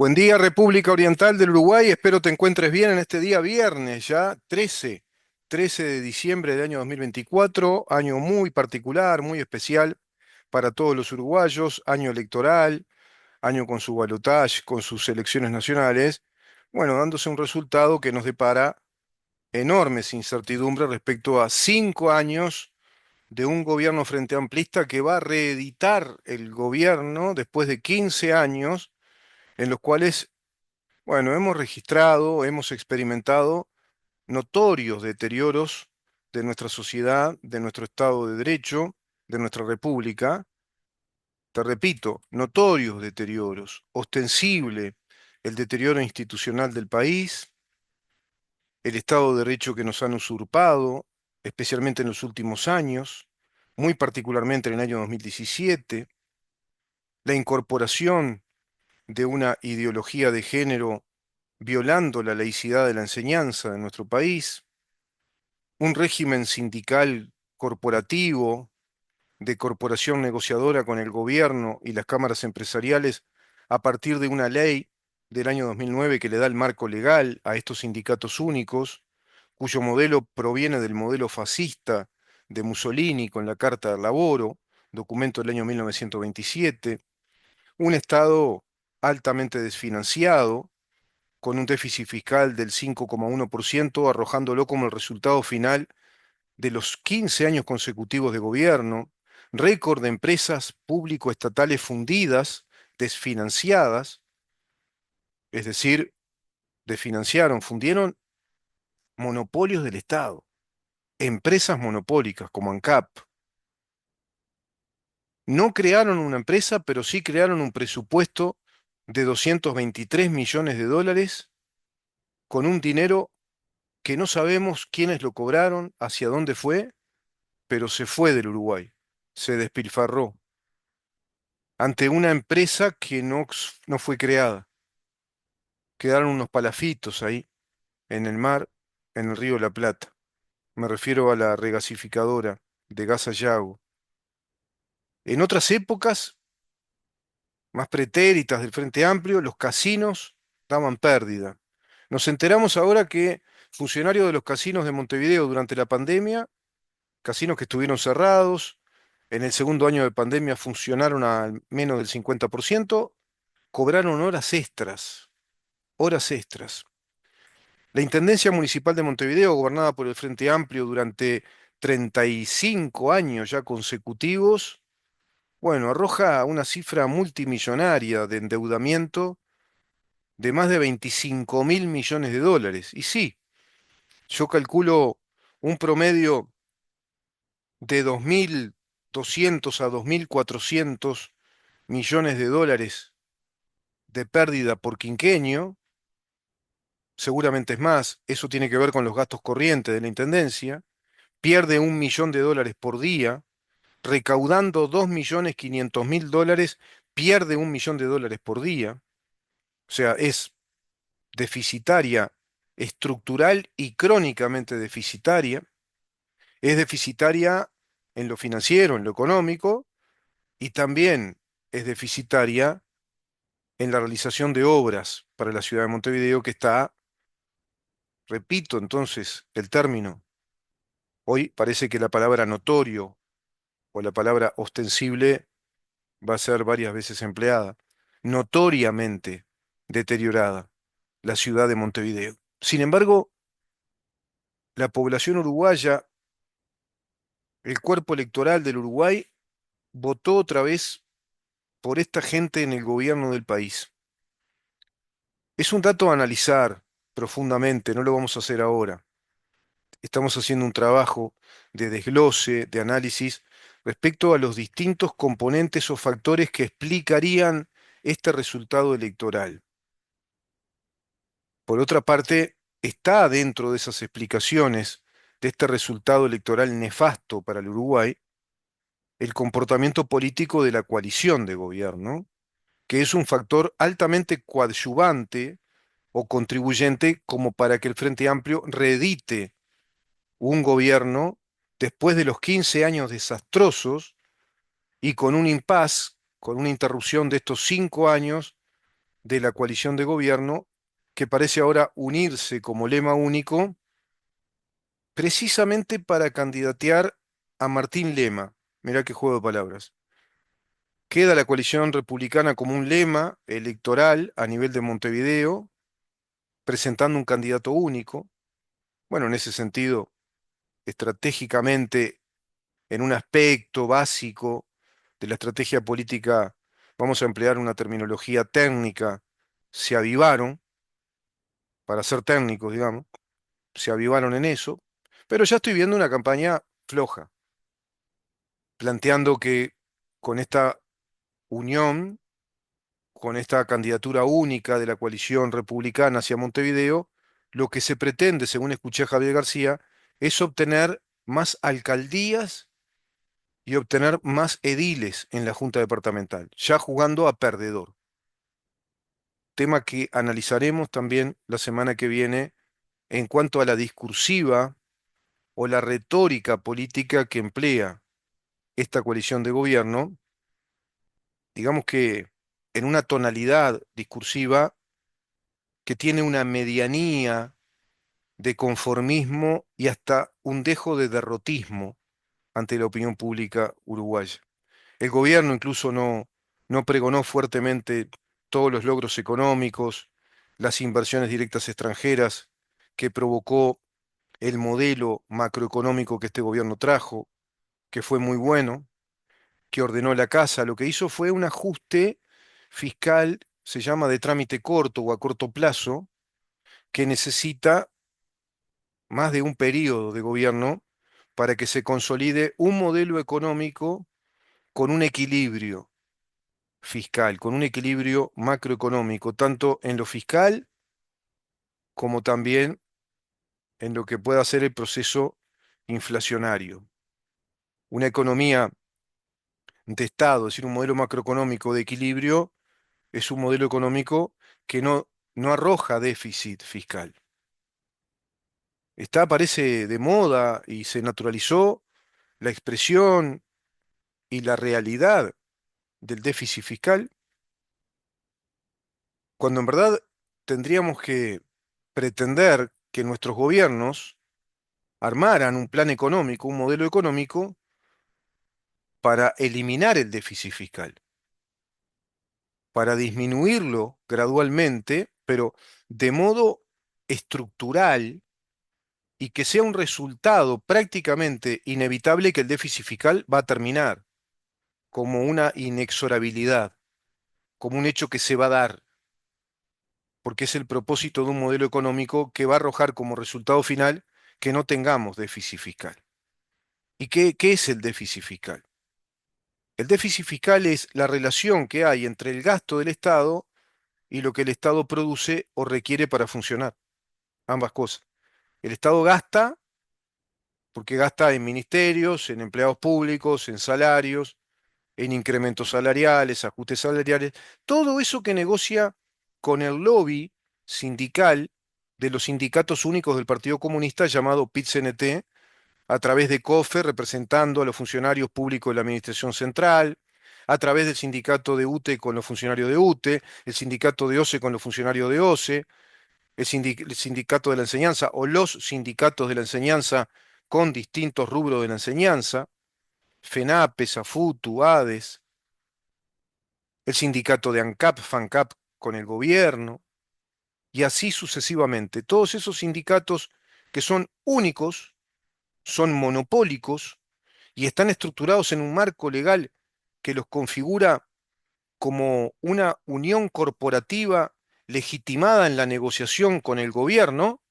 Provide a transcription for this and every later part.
Buen día, República Oriental del Uruguay. Espero te encuentres bien en este día viernes, ya 13 de diciembre del año 2024, año muy particular, muy especial para todos los uruguayos, año electoral, año con su balotaje, con sus elecciones nacionales, bueno, dándose un resultado que nos depara enormes incertidumbres respecto a 5 años de un gobierno frente amplista que va a reeditar el gobierno después de 15 años en los cuales bueno, hemos registrado, hemos experimentado notorios deterioros de nuestra sociedad, de nuestro Estado de Derecho, de nuestra República. Te repito, notorios deterioros, ostensible el deterioro institucional del país, el Estado de Derecho que nos han usurpado, especialmente en los últimos años, muy particularmente en el año 2017, la incorporación de una ideología de género violando la laicidad de la enseñanza de nuestro país, un régimen sindical corporativo, de corporación negociadora con el gobierno y las cámaras empresariales a partir de una ley del año 2009 que le da el marco legal a estos sindicatos únicos, cuyo modelo proviene del modelo fascista de Mussolini con la Carta del Laboro, documento del año 1927, un Estado altamente desfinanciado, con un déficit fiscal del 5,1%, arrojándolo como el resultado final de los 15 años consecutivos de gobierno, récord de empresas público-estatales fundidas, desfinanciadas, es decir, fundieron monopolios del Estado, empresas monopólicas como ANCAP. No crearon una empresa, pero sí crearon un presupuesto de 223 millones de dólares con un dinero que no sabemos quiénes lo cobraron, hacia dónde fue, pero se fue del Uruguay, se despilfarró ante una empresa que no fue creada. Quedaron unos palafitos ahí, en el mar, en el río de la Plata. Me refiero a la regasificadora de Gas Sayago. En otras épocas, más pretéritas del Frente Amplio, los casinos daban pérdida. Nos enteramos ahora que funcionarios de los casinos de Montevideo durante la pandemia, casinos que estuvieron cerrados, en el segundo año de pandemia funcionaron al menos del 50%, cobraron horas extras, horas extras. La Intendencia Municipal de Montevideo, gobernada por el Frente Amplio durante 35 años ya consecutivos, bueno, arroja una cifra multimillonaria de endeudamiento de más de 25.000 millones de dólares. Y sí, yo calculo un promedio de 2.200 a 2.400 millones de dólares de pérdida por quinquenio, seguramente es más, eso tiene que ver con los gastos corrientes de la Intendencia, pierde 1 millón de dólares por día, recaudando 2.500.000 dólares, pierde 1 millón de dólares por día, o sea, es deficitaria, estructural y crónicamente deficitaria, es deficitaria en lo financiero, en lo económico, y también es deficitaria en la realización de obras para la ciudad de Montevideo, que está, repito entonces el término, hoy parece que la palabra notorio o la palabra ostensible va a ser varias veces empleada, notoriamente deteriorada la ciudad de Montevideo. Sin embargo, la población uruguaya, el cuerpo electoral del Uruguay, votó otra vez por esta gente en el gobierno del país. Es un dato a analizar profundamente, no lo vamos a hacer ahora. Estamos haciendo un trabajo de desglose, de análisis respecto a los distintos componentes o factores que explicarían este resultado electoral. Por otra parte, está dentro de esas explicaciones de este resultado electoral nefasto para el Uruguay el comportamiento político de la coalición de gobierno, que es un factor altamente coadyuvante o contribuyente como para que el Frente Amplio reedite un gobierno después de los 15 años desastrosos y con un impas, con una interrupción de estos 5 años de la coalición de gobierno, que parece ahora unirse como lema único, precisamente para candidatear a Martín Lema. Mirá qué juego de palabras. Queda la coalición republicana como un lema electoral a nivel de Montevideo, presentando un candidato único. Bueno, en ese sentido, estratégicamente, en un aspecto básico de la estrategia política, vamos a emplear una terminología técnica, se avivaron, para ser técnicos, digamos, se avivaron en eso, pero ya estoy viendo una campaña floja, planteando que con esta unión, con esta candidatura única de la coalición republicana hacia Montevideo, lo que se pretende, según escuché a Javier García, es obtener más alcaldías y obtener más ediles en la Junta Departamental, ya jugando a perdedor. Tema que analizaremos también la semana que viene en cuanto a la discursiva o la retórica política que emplea esta coalición de gobierno, digamos que en una tonalidad discursiva que tiene una medianía de conformismo y hasta un dejo de derrotismo ante la opinión pública uruguaya. El gobierno incluso no pregonó fuertemente todos los logros económicos, las inversiones directas extranjeras que provocó el modelo macroeconómico que este gobierno trajo, que fue muy bueno, que ordenó la casa. Lo que hizo fue un ajuste fiscal, se llama de trámite corto o a corto plazo, que necesita más de un periodo de gobierno para que se consolide un modelo económico con un equilibrio fiscal, con un equilibrio macroeconómico, tanto en lo fiscal como también en lo que pueda ser el proceso inflacionario. Una economía de Estado, es decir, un modelo macroeconómico de equilibrio, es un modelo económico que no arroja déficit fiscal. Parece de moda y se naturalizó la expresión y la realidad del déficit fiscal, cuando en verdad tendríamos que pretender que nuestros gobiernos armaran un plan económico, un modelo económico para eliminar el déficit fiscal, para disminuirlo gradualmente, pero de modo estructural y que sea un resultado prácticamente inevitable que el déficit fiscal va a terminar como una inexorabilidad, como un hecho que se va a dar, porque es el propósito de un modelo económico que va a arrojar como resultado final que no tengamos déficit fiscal. ¿Y qué es el déficit fiscal? El déficit fiscal es la relación que hay entre el gasto del Estado y lo que el Estado produce o requiere para funcionar. Ambas cosas. El Estado gasta porque gasta en ministerios, en empleados públicos, en salarios, en incrementos salariales, ajustes salariales, todo eso que negocia con el lobby sindical de los sindicatos únicos del Partido Comunista llamado PIT-CNT, a través de COFE representando a los funcionarios públicos de la Administración Central, a través del sindicato de UTE con los funcionarios de UTE, el sindicato de OCE con los funcionarios de OCE, el sindicato de la enseñanza o los sindicatos de la enseñanza con distintos rubros de la enseñanza, FENAPE, SAFUTU, ADES, el sindicato de ANCAP, FANCAP con el gobierno, y así sucesivamente. Todos esos sindicatos que son únicos, son monopólicos y están estructurados en un marco legal que los configura como una unión corporativa legitimada en la negociación con el gobierno,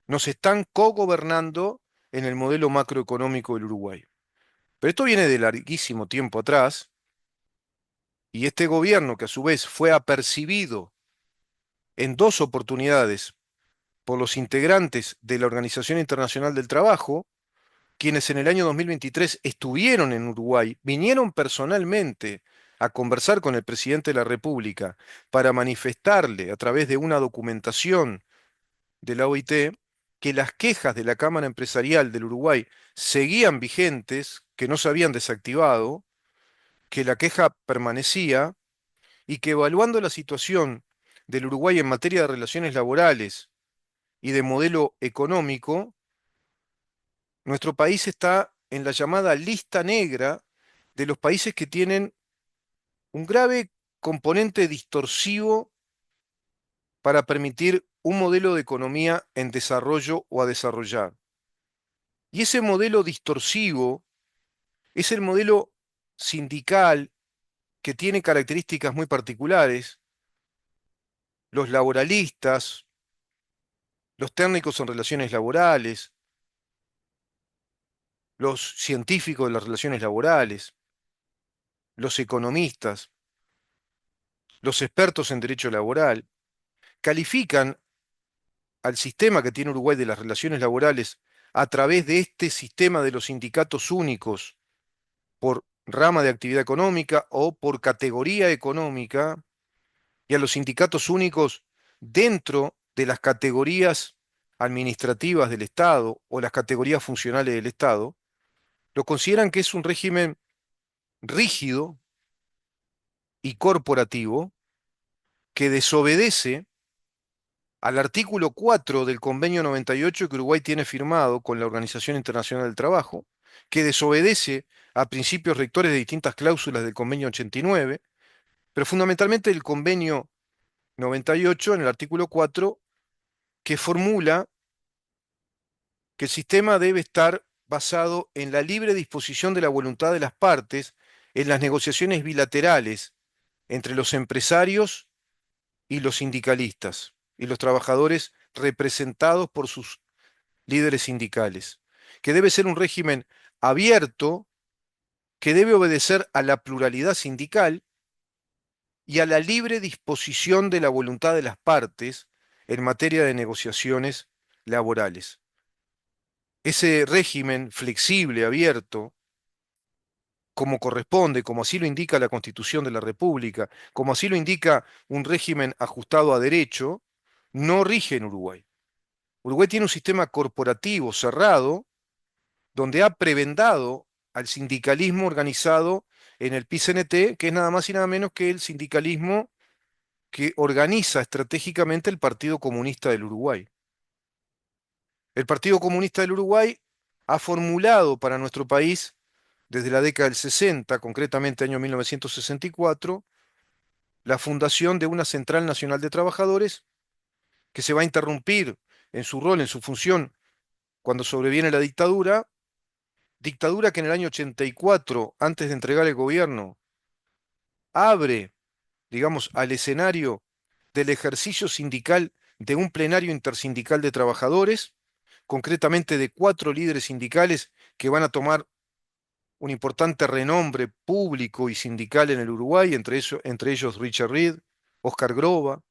nos están cogobernando en el modelo macroeconómico del Uruguay. Pero esto viene de larguísimo tiempo atrás, y este gobierno, que a su vez fue apercibido en dos oportunidades por los integrantes de la Organización Internacional del Trabajo, quienes en el año 2023 estuvieron en Uruguay, vinieron personalmente a conversar con el presidente de la República para manifestarle a través de una documentación de la OIT que las quejas de la Cámara Empresarial del Uruguay seguían vigentes, que no se habían desactivado, que la queja permanecía y que evaluando la situación del Uruguay en materia de relaciones laborales y de modelo económico, nuestro país está en la llamada lista negra de los países que tienen un grave componente distorsivo para permitir un modelo de economía en desarrollo o a desarrollar. Y ese modelo distorsivo es el modelo sindical que tiene características muy particulares. Los laboralistas, los técnicos en relaciones laborales, los científicos de las relaciones laborales, los economistas, los expertos en derecho laboral, califican al sistema que tiene Uruguay de las relaciones laborales a través de este sistema de los sindicatos únicos por rama de actividad económica o por categoría económica, y a los sindicatos únicos dentro de las categorías administrativas del Estado o las categorías funcionales del Estado, lo consideran que es un régimen rígido y corporativo que desobedece al artículo 4 del Convenio 98 que Uruguay tiene firmado con la Organización Internacional del Trabajo, que desobedece a principios rectores de distintas cláusulas del Convenio 89, pero fundamentalmente el Convenio 98 en el artículo 4, que formula que el sistema debe estar basado en la libre disposición de la voluntad de las partes en las negociaciones bilaterales entre los empresarios y los sindicalistas y los trabajadores representados por sus líderes sindicales, que debe ser un régimen abierto, que debe obedecer a la pluralidad sindical y a la libre disposición de la voluntad de las partes en materia de negociaciones laborales. Ese régimen flexible, abierto, como corresponde, como así lo indica la Constitución de la República, como así lo indica un régimen ajustado a derecho, no rige en Uruguay. Uruguay tiene un sistema corporativo cerrado donde ha prebendado al sindicalismo organizado en el PIT-CNT, que es nada más y nada menos que el sindicalismo que organiza estratégicamente el Partido Comunista del Uruguay. El Partido Comunista del Uruguay ha formulado para nuestro país, desde la década del 60, concretamente año 1964, la fundación de una Central Nacional de Trabajadores que se va a interrumpir en su rol, en su función, cuando sobreviene la dictadura, dictadura que en el año 84, antes de entregar el gobierno, abre, digamos, al escenario del ejercicio sindical de un plenario intersindical de trabajadores, concretamente de 4 líderes sindicales que van a tomar un importante renombre público y sindical en el Uruguay, entre ellos Richard Reed, Oscar Groba,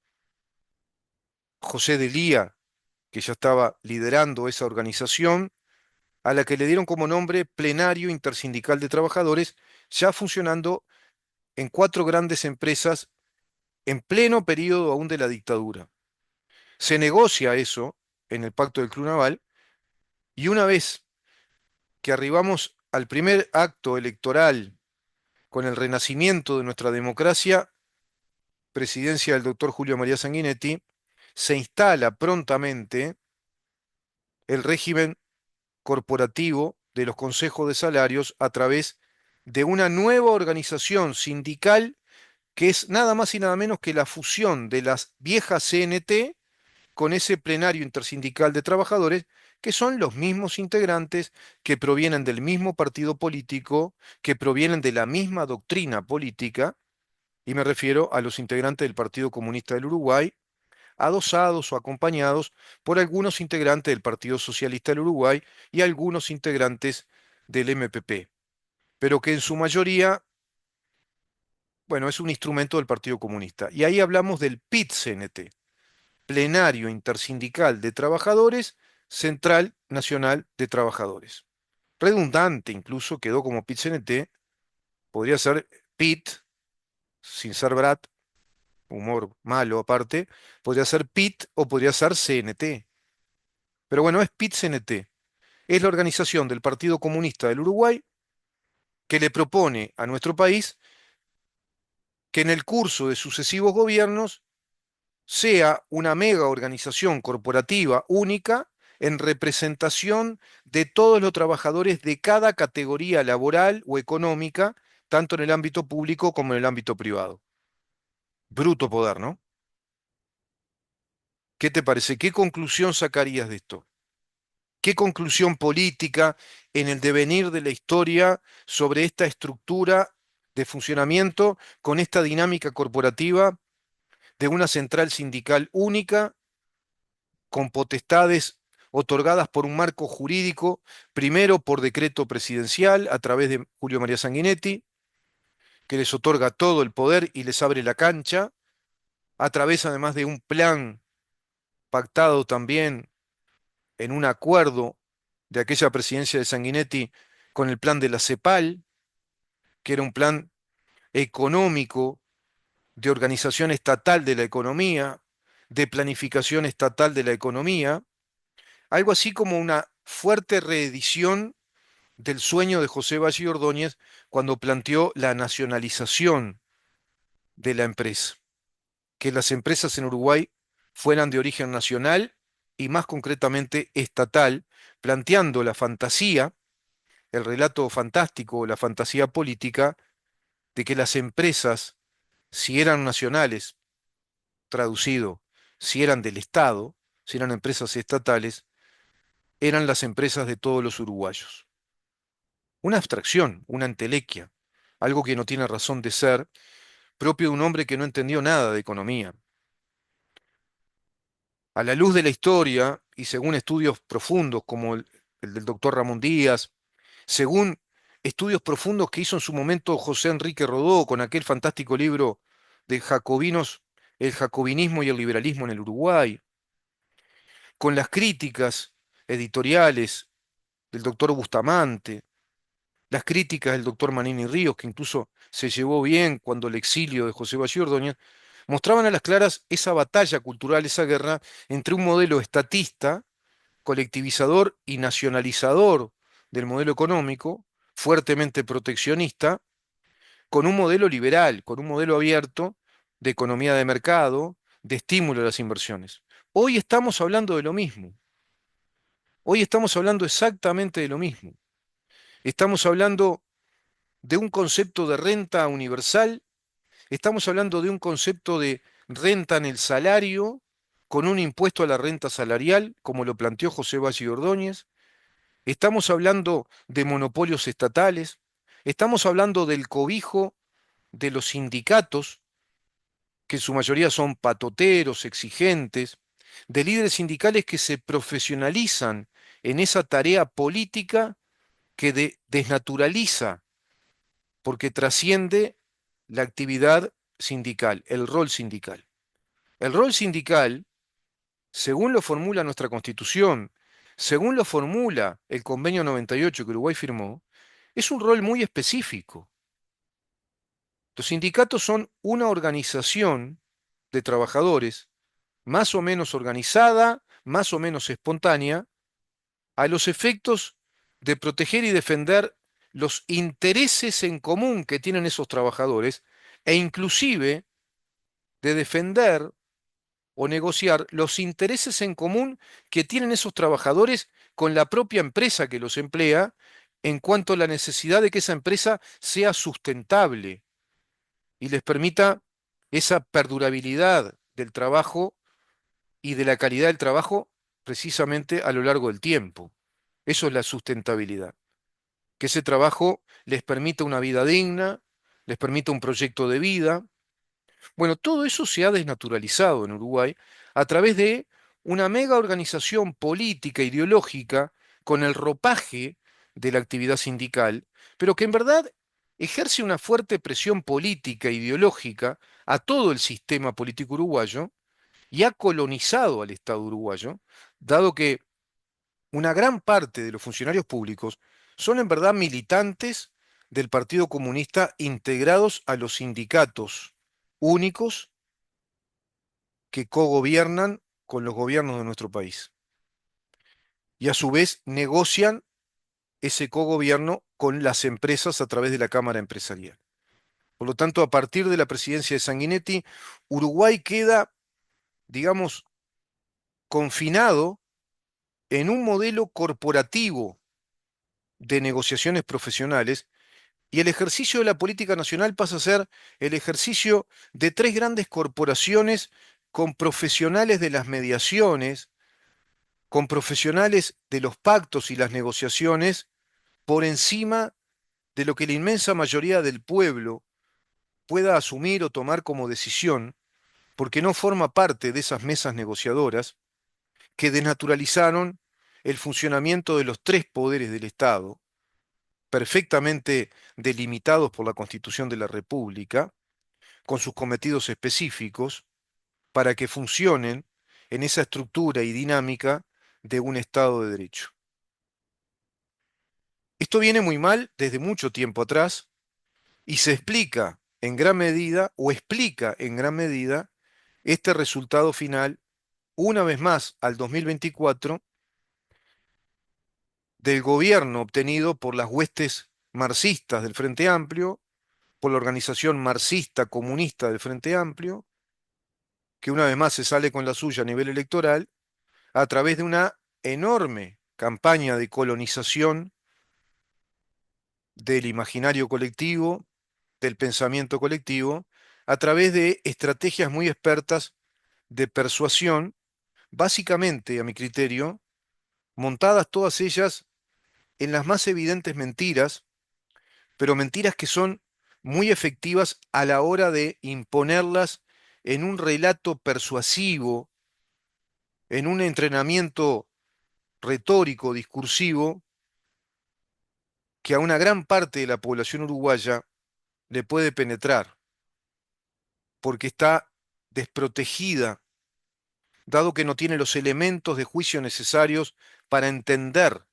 José de Lía, que ya estaba liderando esa organización, a la que le dieron como nombre Plenario Intersindical de Trabajadores, ya funcionando en 4 grandes empresas en pleno periodo aún de la dictadura. Se negocia eso en el Pacto del Club Naval y una vez que arribamos al primer acto electoral con el renacimiento de nuestra democracia, presidencia del doctor Julio María Sanguinetti, se instala prontamente el régimen corporativo de los consejos de salarios a través de una nueva organización sindical que es nada más y nada menos que la fusión de las viejas CNT con ese plenario intersindical de trabajadores, que son los mismos integrantes que provienen del mismo partido político, que provienen de la misma doctrina política, y me refiero a los integrantes del Partido Comunista del Uruguay, adosados o acompañados por algunos integrantes del Partido Socialista del Uruguay y algunos integrantes del MPP, pero que en su mayoría, bueno, es un instrumento del Partido Comunista. Y ahí hablamos del PIT-CNT, Plenario Intersindical de Trabajadores, Central Nacional de Trabajadores. Redundante incluso, quedó como PIT-CNT, podría ser PIT, sin ser Brat, humor malo aparte, podría ser PIT o podría ser CNT. Pero bueno, es PIT-CNT. Es la organización del Partido Comunista del Uruguay que le propone a nuestro país que en el curso de sucesivos gobiernos sea una mega organización corporativa única en representación de todos los trabajadores de cada categoría laboral o económica, tanto en el ámbito público como en el ámbito privado. Bruto poder, ¿no? ¿Qué te parece? ¿Qué conclusión sacarías de esto? ¿Qué conclusión política en el devenir de la historia sobre esta estructura de funcionamiento con esta dinámica corporativa de una central sindical única, con potestades otorgadas por un marco jurídico, primero por decreto presidencial a través de Julio María Sanguinetti, que les otorga todo el poder y les abre la cancha, a través además de un plan pactado también en un acuerdo de aquella presidencia de Sanguinetti con el plan de la CEPAL, que era un plan económico de organización estatal de la economía, de planificación estatal de la economía, algo así como una fuerte reedición del sueño de José Valle Ordóñez cuando planteó la nacionalización de la empresa, que las empresas en Uruguay fueran de origen nacional y más concretamente estatal, planteando la fantasía, el relato fantástico o la fantasía política de que las empresas, si eran nacionales, traducido, si eran del Estado, si eran empresas estatales, eran las empresas de todos los uruguayos. Una abstracción, una entelequia, algo que no tiene razón de ser, propio de un hombre que no entendió nada de economía. A la luz de la historia, y según estudios profundos como el del doctor Ramón Díaz, según estudios profundos que hizo en su momento José Enrique Rodó con aquel fantástico libro de Jacobinos, el jacobinismo y el liberalismo en el Uruguay, con las críticas editoriales del doctor Bustamante, las críticas del doctor Manini Ríos, que incluso se llevó bien cuando el exilio de José Valle Ordóñez, mostraban a las claras esa batalla cultural, esa guerra entre un modelo estatista, colectivizador y nacionalizador del modelo económico, fuertemente proteccionista, con un modelo liberal, con un modelo abierto de economía de mercado, de estímulo a las inversiones. Hoy estamos hablando de lo mismo. Hoy estamos hablando exactamente de lo mismo. Estamos hablando de un concepto de renta universal, estamos hablando de un concepto de renta en el salario, con un impuesto a la renta salarial, como lo planteó José Valle Ordóñez. Estamos hablando de monopolios estatales, estamos hablando del cobijo de los sindicatos, que en su mayoría son patoteros, exigentes, de líderes sindicales que se profesionalizan en esa tarea política que desnaturaliza, porque trasciende la actividad sindical, el rol sindical. El rol sindical, según lo formula nuestra Constitución, según lo formula el Convenio 98 que Uruguay firmó, es un rol muy específico. Los sindicatos son una organización de trabajadores más o menos organizada, más o menos espontánea, a los efectos de proteger y defender los intereses en común que tienen esos trabajadores e inclusive de defender o negociar los intereses en común que tienen esos trabajadores con la propia empresa que los emplea en cuanto a la necesidad de que esa empresa sea sustentable y les permita esa perdurabilidad del trabajo y de la calidad del trabajo precisamente a lo largo del tiempo. Eso es la sustentabilidad. Que ese trabajo les permita una vida digna, les permita un proyecto de vida. Bueno, todo eso se ha desnaturalizado en Uruguay a través de una mega organización política, ideológica, con el ropaje de la actividad sindical, pero que en verdad ejerce una fuerte presión política, ideológica, a todo el sistema político uruguayo y ha colonizado al Estado uruguayo, dado que una gran parte de los funcionarios públicos son en verdad militantes del Partido Comunista integrados a los sindicatos únicos que cogobiernan con los gobiernos de nuestro país. Y a su vez negocian ese cogobierno con las empresas a través de la Cámara Empresarial. Por lo tanto, a partir de la presidencia de Sanguinetti, Uruguay queda digamos, confinado en un modelo corporativo de negociaciones profesionales y el ejercicio de la política nacional pasa a ser el ejercicio de tres grandes corporaciones con profesionales de las mediaciones, con profesionales de los pactos y las negociaciones por encima de lo que la inmensa mayoría del pueblo pueda asumir o tomar como decisión, porque no forma parte de esas mesas negociadoras que desnaturalizaron el funcionamiento de los tres poderes del Estado, perfectamente delimitados por la Constitución de la República, con sus cometidos específicos, para que funcionen en esa estructura y dinámica de un Estado de Derecho. Esto viene muy mal desde mucho tiempo atrás y se explica en gran medida o explica en gran medida este resultado final, una vez más al 2024, del gobierno obtenido por las huestes marxistas del Frente Amplio, por la organización marxista comunista del Frente Amplio, que una vez más se sale con la suya a nivel electoral, a través de una enorme campaña de colonización del imaginario colectivo, del pensamiento colectivo, a través de estrategias muy expertas de persuasión, básicamente, a mi criterio, montadas todas ellas en las más evidentes mentiras, pero mentiras que son muy efectivas a la hora de imponerlas en un relato persuasivo, en un entrenamiento retórico, discursivo, que a una gran parte de la población uruguaya le puede penetrar, porque está desprotegida, dado que no tiene los elementos de juicio necesarios para entender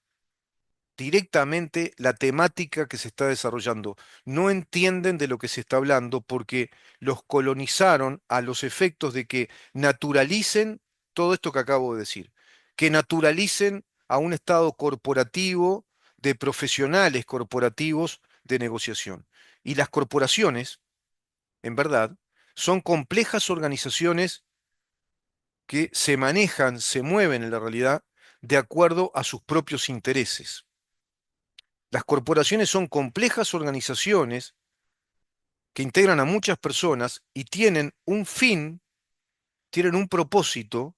directamente la temática que se está desarrollando. No entienden de lo que se está hablando porque los colonizaron a los efectos de que naturalicen todo esto que acabo de decir, que naturalicen a un estado corporativo de profesionales corporativos de negociación. Y las corporaciones, en verdad, son complejas organizaciones que se manejan, se mueven en la realidad de acuerdo a sus propios intereses. Las corporaciones son complejas organizaciones que integran a muchas personas y tienen un fin, tienen un propósito,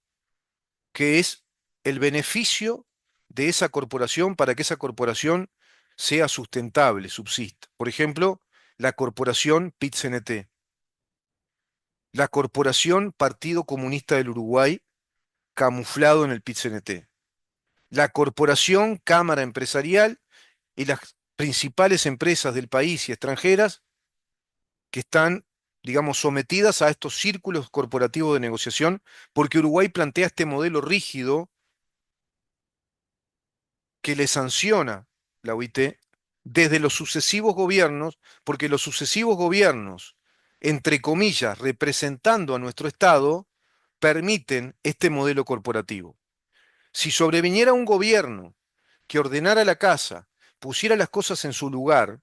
que es el beneficio de esa corporación para que esa corporación sea sustentable, subsista. Por ejemplo, la corporación PIT-CNT, la corporación Partido Comunista del Uruguay, camuflado en el PIT-CNT, la corporación Cámara Empresarial y las principales empresas del país y extranjeras que están, digamos, sometidas a estos círculos corporativos de negociación, porque Uruguay plantea este modelo rígido que le sanciona la OIT desde los sucesivos gobiernos, porque los sucesivos gobiernos, entre comillas, representando a nuestro Estado, permiten este modelo corporativo. Si sobreviniera un gobierno que ordenara la casa, pusiera las cosas en su lugar,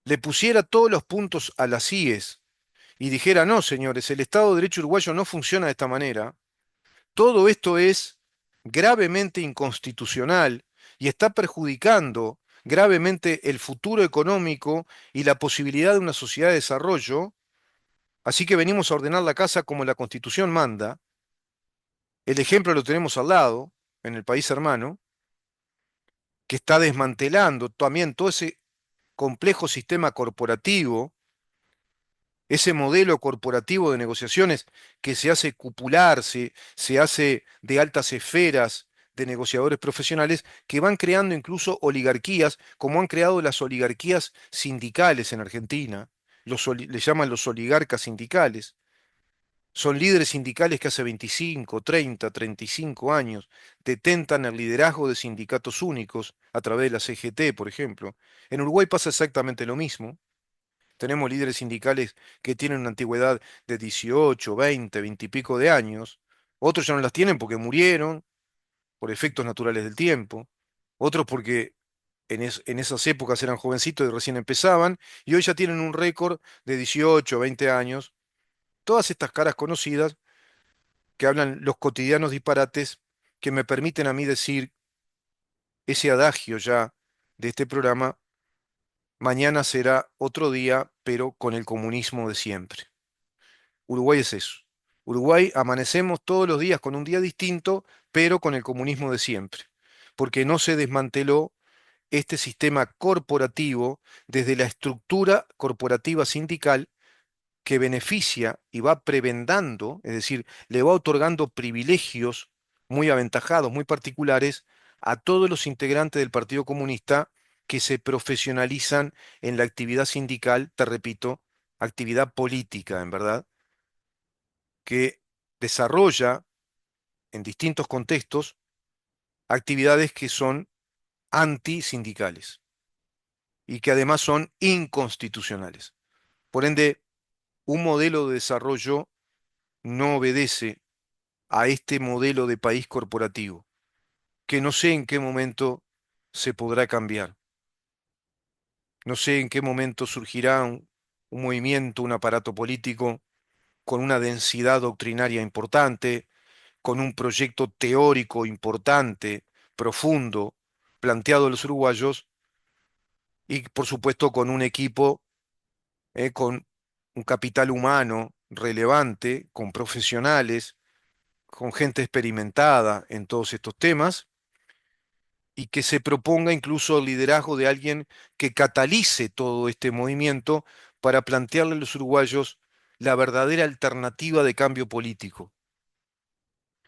le pusiera todos los puntos a las IES y dijera, no, señores, el Estado de Derecho uruguayo no funciona de esta manera, todo esto es gravemente inconstitucional y está perjudicando gravemente el futuro económico y la posibilidad de una sociedad de desarrollo, así que venimos a ordenar la casa como la Constitución manda. El ejemplo lo tenemos al lado, en el país hermano, que está desmantelando también todo ese complejo sistema corporativo, ese modelo corporativo de negociaciones que se hace cupular, se hace de altas esferas de negociadores profesionales que van creando incluso oligarquías, como han creado las oligarquías sindicales en Argentina. Le llaman los oligarcas sindicales. Son líderes sindicales que hace 25, 30, 35 años detentan el liderazgo de sindicatos únicos a través de la CGT, por ejemplo. En Uruguay pasa exactamente lo mismo. Tenemos líderes sindicales que tienen una antigüedad de 18, 20, 20 y pico de años. Otros ya no las tienen porque murieron por efectos naturales del tiempo. Otros porque en esas épocas eran jovencitos y recién empezaban. Y hoy ya tienen un récord de 18, 20 años. Todas estas caras conocidas que hablan los cotidianos disparates que me permiten a mí decir ese adagio ya de este programa: mañana será otro día, pero con el comunismo de siempre. Uruguay es eso. Uruguay amanecemos todos los días con un día distinto, pero con el comunismo de siempre, porque no se desmanteló este sistema corporativo desde la estructura corporativa sindical que beneficia y va prebendando, es decir, le va otorgando privilegios muy aventajados, muy particulares a todos los integrantes del Partido Comunista que se profesionalizan en la actividad sindical, te repito, actividad política, en verdad, que desarrolla en distintos contextos actividades que son antisindicales y que además son inconstitucionales. Por ende, un modelo de desarrollo no obedece a este modelo de país corporativo, que no sé en qué momento se podrá cambiar. No sé en qué momento surgirá un movimiento, un aparato político con una densidad doctrinaria importante, con un proyecto teórico importante, profundo, planteado a los uruguayos y por supuesto con un equipo, con un capital humano relevante, con profesionales, con gente experimentada en todos estos temas y que se proponga incluso el liderazgo de alguien que catalice todo este movimiento para plantearle a los uruguayos la verdadera alternativa de cambio político,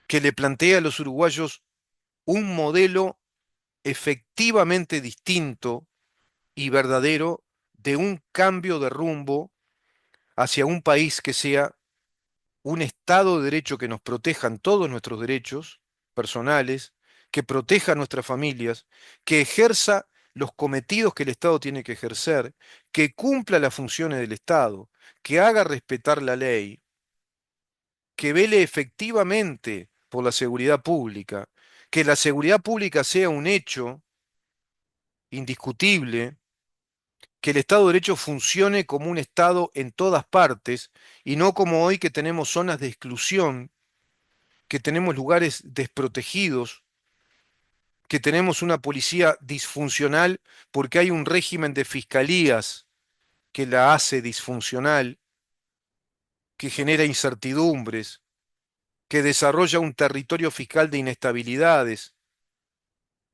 que le plantee a los uruguayos un modelo efectivamente distinto y verdadero de un cambio de rumbo hacia un país que sea un Estado de Derecho que nos protejan todos nuestros derechos personales, que proteja a nuestras familias, que ejerza los cometidos que el Estado tiene que ejercer, que cumpla las funciones del Estado, que haga respetar la ley, que vele efectivamente por la seguridad pública, que la seguridad pública sea un hecho indiscutible, que el Estado de Derecho funcione como un Estado en todas partes y no como hoy que tenemos zonas de exclusión, que tenemos lugares desprotegidos, que tenemos una policía disfuncional porque hay un régimen de fiscalías que la hace disfuncional, que genera incertidumbres, que desarrolla un territorio fiscal de inestabilidades,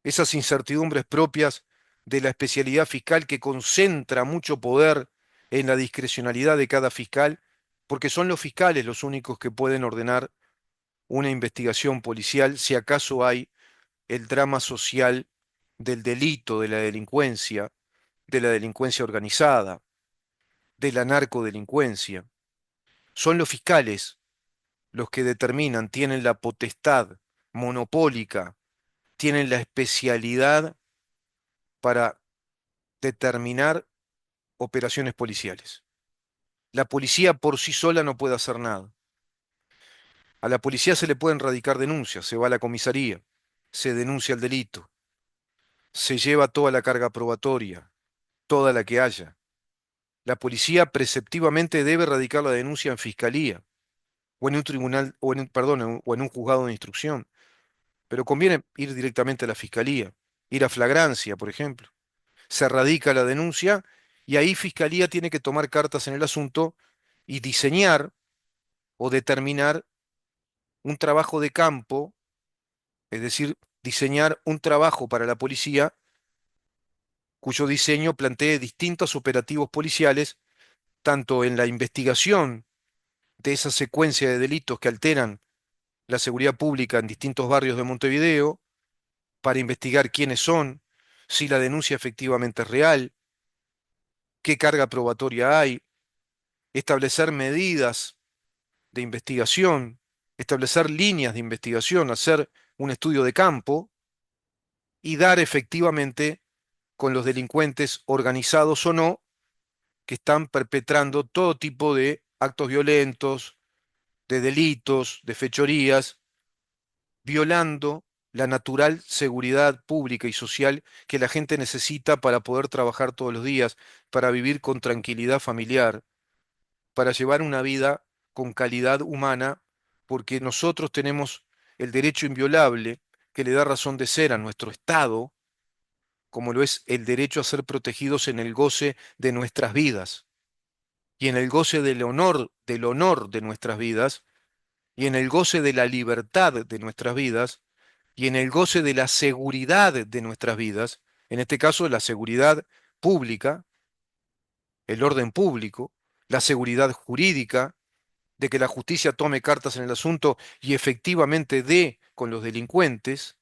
esas incertidumbres propias de la especialidad fiscal que concentra mucho poder en la discrecionalidad de cada fiscal, porque son los fiscales los únicos que pueden ordenar una investigación policial si acaso hay el drama social del delito, de la delincuencia organizada, de la narcodelincuencia. Son los fiscales los que determinan, tienen la potestad monopólica, tienen la especialidad para determinar operaciones policiales. La policía por sí sola no puede hacer nada. A la policía se le pueden radicar denuncias, se va a la comisaría, se denuncia el delito, se lleva toda la carga probatoria, toda la que haya. La policía preceptivamente debe radicar la denuncia en fiscalía o en un tribunal, perdón, o en un juzgado de instrucción. Pero conviene ir directamente a la fiscalía, ir a flagrancia, por ejemplo. Se radica la denuncia y ahí fiscalía tiene que tomar cartas en el asunto y diseñar o determinar un trabajo de campo, es decir, diseñar un trabajo para la policía cuyo diseño plantee distintos operativos policiales, tanto en la investigación de esa secuencia de delitos que alteran la seguridad pública en distintos barrios de Montevideo, para investigar quiénes son, si la denuncia efectivamente es real, qué carga probatoria hay, establecer medidas de investigación, establecer líneas de investigación, hacer un estudio de campo y dar efectivamente con los delincuentes organizados o no que están perpetrando todo tipo de actos violentos, de delitos, de fechorías, violando la natural seguridad pública y social que la gente necesita para poder trabajar todos los días, para vivir con tranquilidad familiar, para llevar una vida con calidad humana porque nosotros tenemos el derecho inviolable que le da razón de ser a nuestro Estado, como lo es el derecho a ser protegidos en el goce de nuestras vidas y en el goce del honor de nuestras vidas y en el goce de la libertad de nuestras vidas y en el goce de la seguridad de nuestras vidas, en este caso la seguridad pública, el orden público, la seguridad jurídica, de que la justicia tome cartas en el asunto y efectivamente dé con los delincuentes,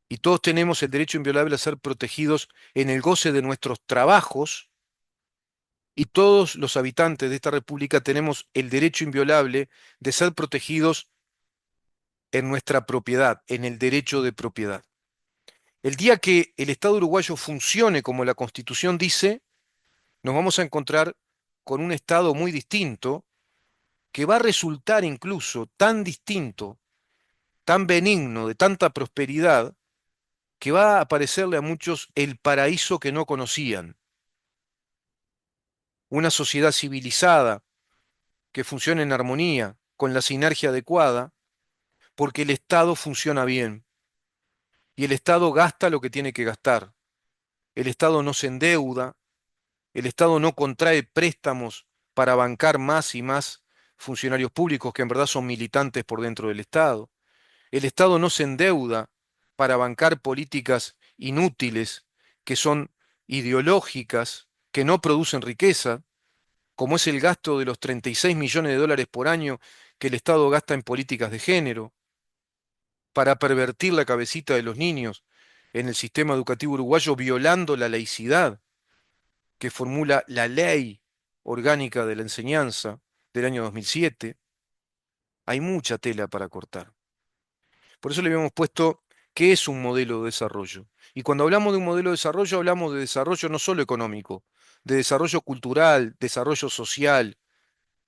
y todos tenemos el derecho inviolable a ser protegidos en el goce de nuestros trabajos, y todos los habitantes de esta república tenemos el derecho inviolable de ser protegidos en nuestra propiedad, en el derecho de propiedad. El día que el Estado uruguayo funcione como la Constitución dice, nos vamos a encontrar con un Estado muy distinto, que va a resultar incluso tan distinto, tan benigno, de tanta prosperidad, que va a parecerle a muchos el paraíso que no conocían. Una sociedad civilizada que funciona en armonía, con la sinergia adecuada, porque el Estado funciona bien y el Estado gasta lo que tiene que gastar. El Estado no se endeuda, el Estado no contrae préstamos para bancar más y más funcionarios públicos que en verdad son militantes por dentro del Estado. El Estado no se endeuda para bancar políticas inútiles que son ideológicas, que no producen riqueza, como es el gasto de los 36 millones de dólares por año que el Estado gasta en políticas de género, para pervertir la cabecita de los niños en el sistema educativo uruguayo, violando la laicidad que formula la Ley Orgánica de la Enseñanza del año 2007. Hay mucha tela para cortar. Por eso le habíamos puesto qué es un modelo de desarrollo. Y cuando hablamos de un modelo de desarrollo, hablamos de desarrollo no solo económico, de desarrollo cultural, desarrollo social,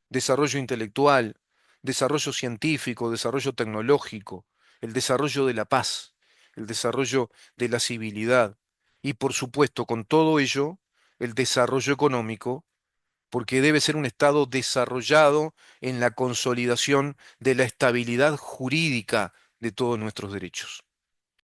desarrollo intelectual, desarrollo científico, desarrollo tecnológico, el desarrollo de la paz, el desarrollo de la civilidad y, por supuesto, con todo ello, el desarrollo económico, porque debe ser un Estado desarrollado en la consolidación de la estabilidad jurídica de todos nuestros derechos.